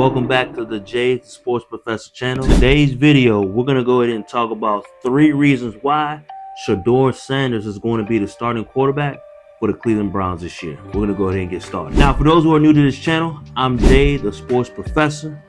welcome back to the Jay Sports Professor channel. Today's video, we're going to go ahead and talk about 3 reasons why Shedeur Sanders is going to be the starting quarterback for the Cleveland Browns this year. We're going to go ahead and get started. Now, for those who are new to this channel, I'm Jay, the Sports Professor.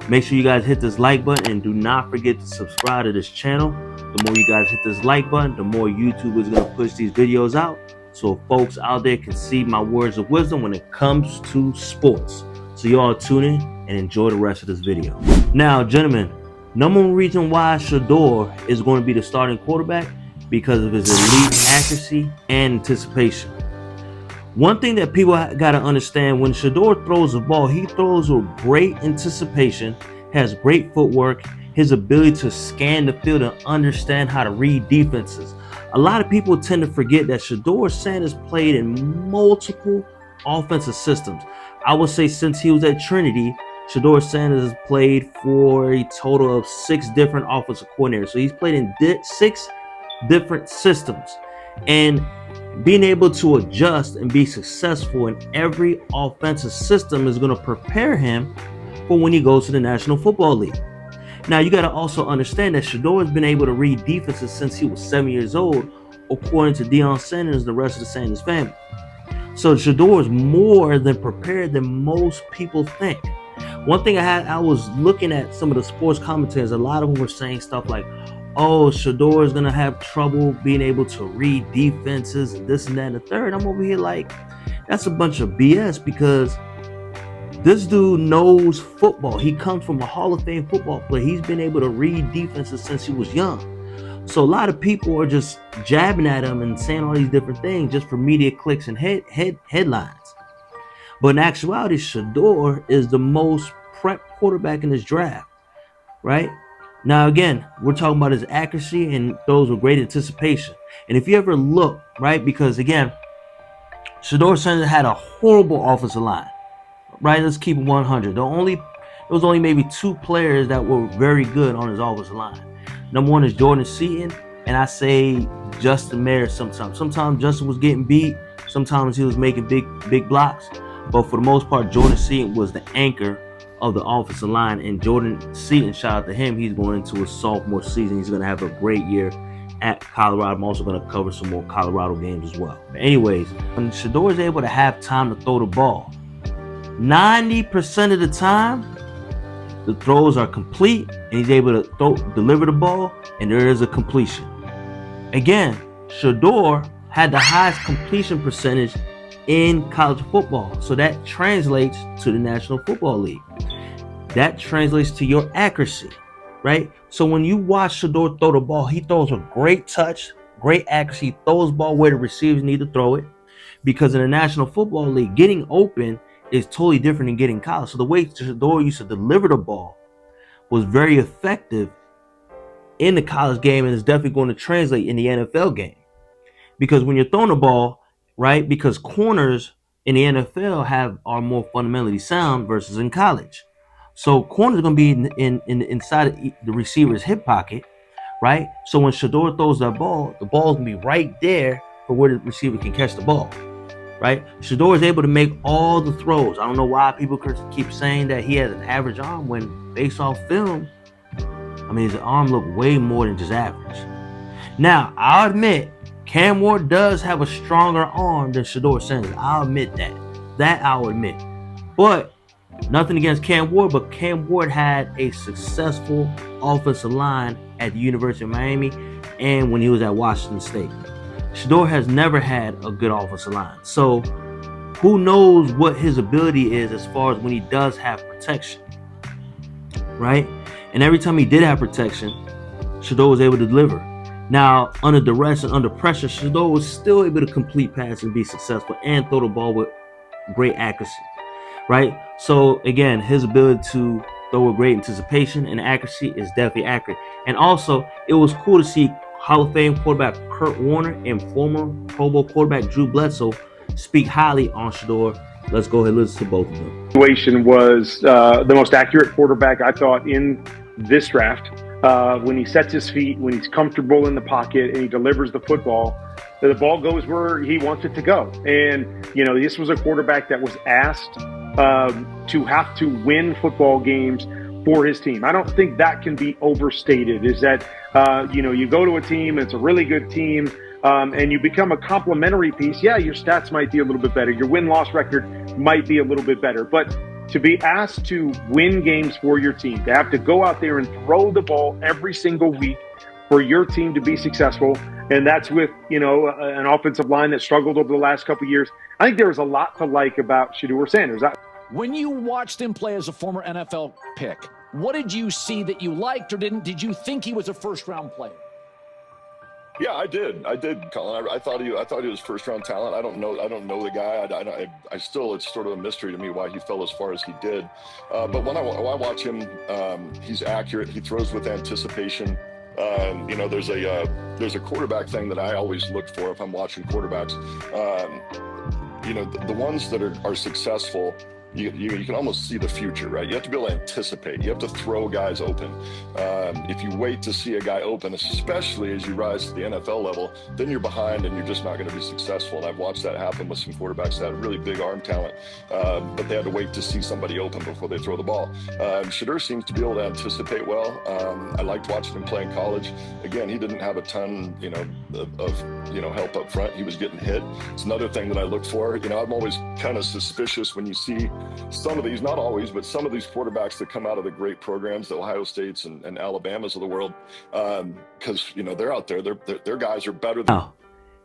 Make sure you guys hit this like button and do not forget to subscribe to this channel. The more you guys hit this like button, the more YouTube is going to push these videos out so folks out there can see my words of wisdom when it comes to sports. So you all tune in and enjoy the rest of this video. Now, gentlemen, number one reason why Shedeur is going to be the starting quarterback because of his elite accuracy and anticipation. One thing that people got to understand, when Shedeur throws the ball, he throws with great anticipation, has great footwork, his ability to scan the field and understand how to read defenses. A lot of people tend to forget that Shedeur Sanders played in multiple offensive systems. I would say since he was at Trinity, Shedeur Sanders has played for a total of 6 different offensive coordinators. So he's played in 6 different systems. And being able to adjust and be successful in every offensive system is going to prepare him for when he goes to the National Football League. Now, you got to also understand that Shedeur has been able to read defenses since he was 7 years old, according to Deshaun Sanders and the rest of the Sanders family. So Shedeur is more than prepared than most people think. One thing I was looking at some of the sports commentators, a lot of them were saying stuff like, oh, Shedeur is going to have trouble being able to read defenses and this and that and the third. I'm over here like, that's a bunch of BS, because this dude knows football. He comes from a Hall of Fame football player. He's been able to read defenses since he was young. So a lot of people are just jabbing at him and saying all these different things just for media clicks and headlines. But in actuality, Shedeur is the most prepped quarterback in this draft, right? Now, again, we're talking about his accuracy and those with great anticipation. And if you ever look, right, because again, Shedeur Sanders had a horrible offensive line, right? Let's keep it 100. There was only maybe 2 players that were very good on his offensive line. Number one is Jordan Seaton, and I say Justin Mayer sometimes. Sometimes Justin was getting beat. Sometimes he was making big blocks. But for the most part, Jordan Seaton was the anchor of the offensive line. And Jordan Seaton, shout out to him, he's going into his sophomore season. He's going to have a great year at Colorado. I'm also going to cover some more Colorado games as well. But anyways, when Shedeur is able to have time to throw the ball, 90% of the time, the throws are complete, and he's able to deliver the ball, and there is a completion. Again, Shedeur had the highest completion percentage in college football, so that translates to the National Football League. That translates to your accuracy, right? So when you watch Shedeur throw the ball, he throws a great touch, great accuracy, throws the ball where the receivers need to throw it, because in the National Football League, getting open is totally different than getting college. So the way Shedeur used to deliver the ball was very effective in the college game, and is definitely going to translate in the NFL game. Because when you're throwing the ball, right, because corners in the NFL are more fundamentally sound versus in college. So corners are going to be inside the receiver's hip pocket, right? So when Shedeur throws that ball, the ball's going to be right there for where the receiver can catch the ball. Right? Shedeur is able to make all the throws. I don't know why people keep saying that he has an average arm, when based off film, I mean, his arm looked way more than just average. Now, I'll admit, Cam Ward does have a stronger arm than Shedeur Sanders. I'll admit that. That I'll admit. But nothing against Cam Ward, but Cam Ward had a successful offensive line at the University of Miami and when he was at Washington State. Shedeur has never had a good offensive line. So who knows what his ability is as far as when he does have protection, right? And every time he did have protection, Shedeur was able to deliver. Now, under duress and under pressure, Shedeur was still able to complete passes and be successful and throw the ball with great accuracy, right? So again, his ability to throw with great anticipation and accuracy is definitely accurate. And also, it was cool to see Hall of Fame quarterback Kurt Warner and former Pro Bowl quarterback Drew Bledsoe speak highly on Shedeur. Let's go ahead and listen to both of them. Situation was the most accurate quarterback I thought in this draft. When he sets his feet, when he's comfortable in the pocket, and he delivers the football, the ball goes where he wants it to go. And, you know, this was a quarterback that was asked to have to win football games for his team. I don't think that can be overstated, is that, you go to a team, it's a really good team, and you become a complementary piece. Yeah, your stats might be a little bit better. Your win-loss record might be a little bit better. But to be asked to win games for your team, to have to go out there and throw the ball every single week for your team to be successful, and that's with, an offensive line that struggled over the last couple of years. I think there was a lot to like about Shedeur Sanders. When you watched him play as a former NFL pick, what did you see that you liked or didn't? Did you think he was a first-round player? Yeah, I did, Colin. I thought he was first-round talent. I don't know the guy. I still, it's sort of a mystery to me why he fell as far as he did. But when I watch him, he's accurate. He throws with anticipation. There's a quarterback thing that I always look for if I'm watching quarterbacks. The ones that are successful, you can almost see the future, right? You have to be able to anticipate. You have to throw guys open. If you wait to see a guy open, especially as you rise to the NFL level, then you're behind and you're just not going to be successful. And I've watched that happen with some quarterbacks that had really big arm talent, but they had to wait to see somebody open before they throw the ball. Shedeur seems to be able to anticipate well. I liked watching him play in college. Again, he didn't have a ton, of help up front. He was getting hit. It's another thing that I look for. I'm always kind of suspicious when you see some of these, not always, but some of these quarterbacks that come out of the great programs, the Ohio States and Alabamas of the world, because they're out there. Their guys are better than. Now,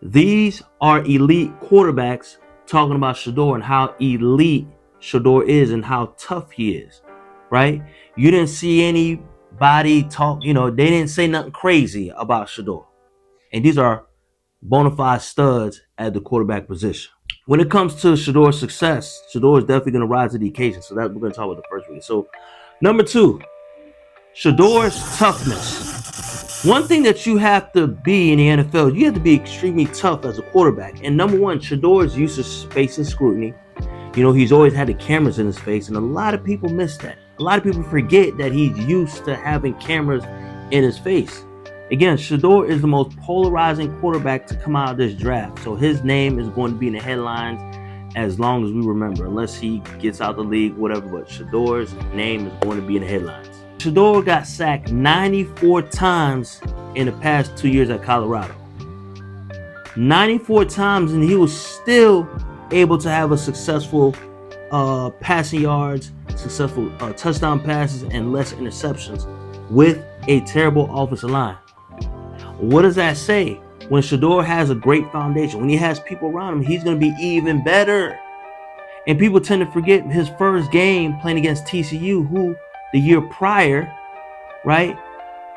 these are elite quarterbacks talking about Shedeur and how elite Shedeur is and how tough he is, right? You didn't see anybody talk. They didn't say nothing crazy about Shedeur, and these are bona fide studs at the quarterback position. When it comes to Shedeur's success, Shedeur is definitely going to rise to the occasion. So that we're going to talk about the first reason. So, number 2, Shedeur's toughness. One thing that you have to be in the NFL, you have to be extremely tough as a quarterback. And number 1, Shedeur is used to facing scrutiny. He's always had the cameras in his face, and a lot of people miss that. A lot of people forget that he's used to having cameras in his face. Again, Shedeur is the most polarizing quarterback to come out of this draft. So his name is going to be in the headlines as long as we remember, unless he gets out the league, whatever. But Shedeur's name is going to be in the headlines. Shedeur got sacked 94 times in the past 2 years at Colorado. 94 times, and he was still able to have a successful passing yards, successful touchdown passes, and less interceptions with a terrible offensive line. What does that say? When Shedeur has a great foundation, when he has people around him, he's going to be even better. And people tend to forget his first game playing against TCU, who the year prior, right,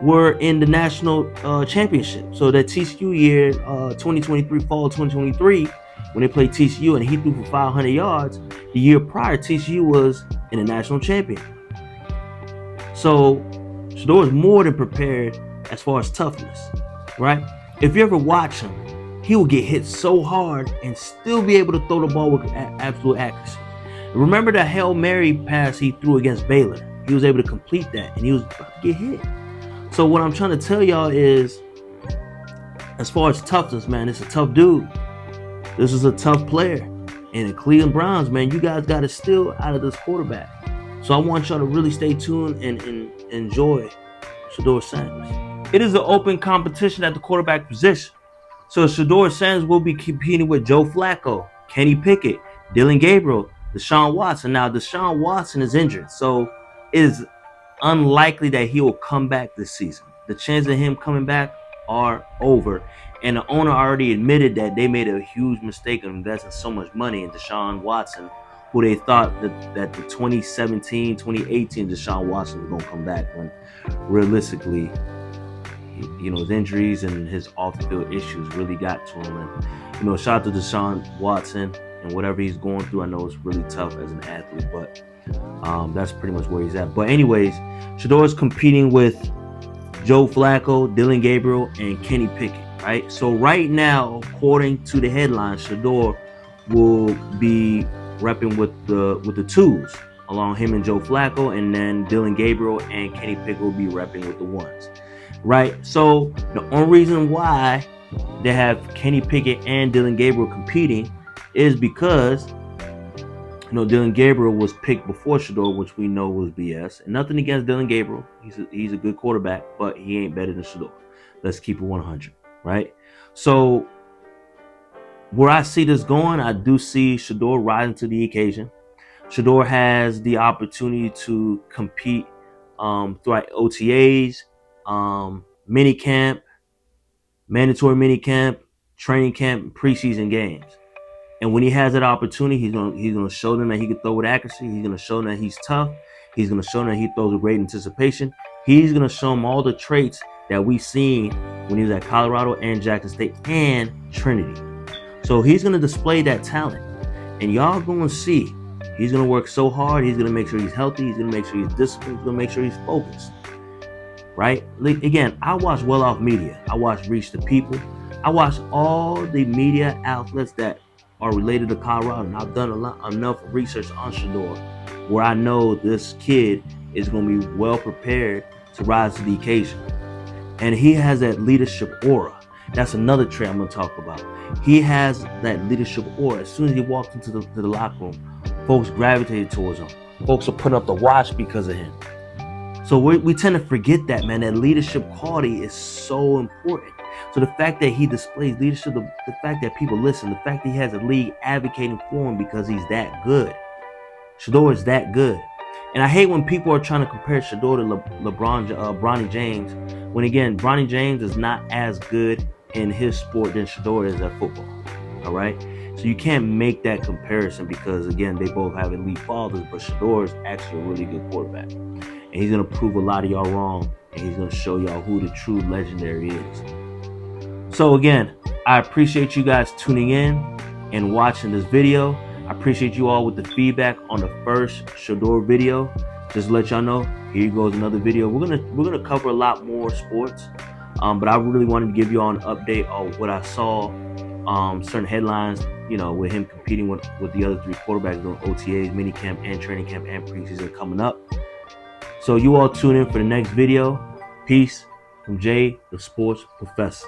were in the national championship. So that TCU year, 2023, fall 2023, when they played TCU and he threw for 500 yards, the year prior, TCU was in the national champion. So Shedeur is more than prepared as far as toughness, right? If you ever watch him, he will get hit so hard and still be able to throw the ball with absolute accuracy. Remember that Hail Mary pass he threw against Baylor? He was able to complete that, and he was about to get hit. So what I'm trying to tell y'all is, as far as toughness, man, it's a tough dude. This is a tough player. And the Cleveland Browns, man, you guys got to steal out of this quarterback. So I want y'all to really stay tuned and enjoy Shedeur Sanders. It is an open competition at the quarterback position. So Shedeur Sanders will be competing with Joe Flacco, Kenny Pickett, Dillon Gabriel, Deshaun Watson. Now, Deshaun Watson is injured, so it is unlikely that he will come back this season. The chances of him coming back are over. And the owner already admitted that they made a huge mistake of investing so much money in Deshaun Watson, who they thought that the 2017, 2018 Deshaun Watson was going to come back, when realistically, his injuries and his off-field issues really got to him. And, shout out to Deshaun Watson and whatever he's going through. I know it's really tough as an athlete, but that's pretty much where he's at. But anyways, Shedeur is competing with Joe Flacco, Dillon Gabriel, and Kenny Pickett, right? So right now, according to the headline, Shedeur will be repping with the twos, along him and Joe Flacco, and then Dillon Gabriel and Kenny Pickett will be repping with the ones. Right, so the only reason why they have Kenny Pickett and Dillon Gabriel competing is because You know, Dylan Gabriel was picked before Shedeur, which we know was BS. And nothing against Dylan Gabriel. He's a good quarterback, but he ain't better than Shedeur. Let's keep it 100, right? So where I see this going, I do see Shedeur rising to the occasion. Shedeur has the opportunity to compete throughout OTAs, mini camp, mandatory mini camp, training camp, preseason games. And when he has that opportunity, he's gonna show them that he can throw with accuracy. He's gonna show them that he's tough. He's gonna show them that he throws with great anticipation. He's gonna show them all the traits that we've seen when he was at Colorado and Jackson State and Trinity. So he's gonna display that talent, and y'all gonna see. He's gonna work so hard. He's gonna make sure he's healthy. He's gonna make sure he's disciplined. He's gonna make sure he's focused. Right? Again, I watch Well Off Media. I watch Reach the People. I watch all the media outlets that are related to Colorado, and I've done enough research on Shedeur where I know this kid is going to be well prepared to rise to the occasion. And he has that leadership aura. That's another trait I'm going to talk about. He has that leadership aura. As soon as he walks into the locker room, folks gravitated towards him. Folks are putting up the watch because of him. So we tend to forget that, man. That leadership quality is so important. So the fact that he displays leadership, the fact that people listen, the fact that he has a league advocating for him because he's that good. Shedeur is that good. And I hate when people are trying to compare Shedeur to Bronny James, when again, Bronny James is not as good in his sport than Shedeur is at football. All right? So you can't make that comparison because, again, they both have elite fathers, but Shedeur is actually a really good quarterback. And he's going to prove a lot of y'all wrong, and he's going to show y'all who the true legendary is. So again, I appreciate you guys tuning in and watching this video. I appreciate you all with the feedback on the first Shedeur video. Just to let y'all know, here goes another video. We're gonna cover a lot more sports, but I really wanted to give you all an update on what I saw. Certain headlines, you know, with him competing with the other three quarterbacks doing OTAs, minicamp, and training camp, and preseason coming up. So you all tune in for the next video. Peace from Jay, the Sports Professor.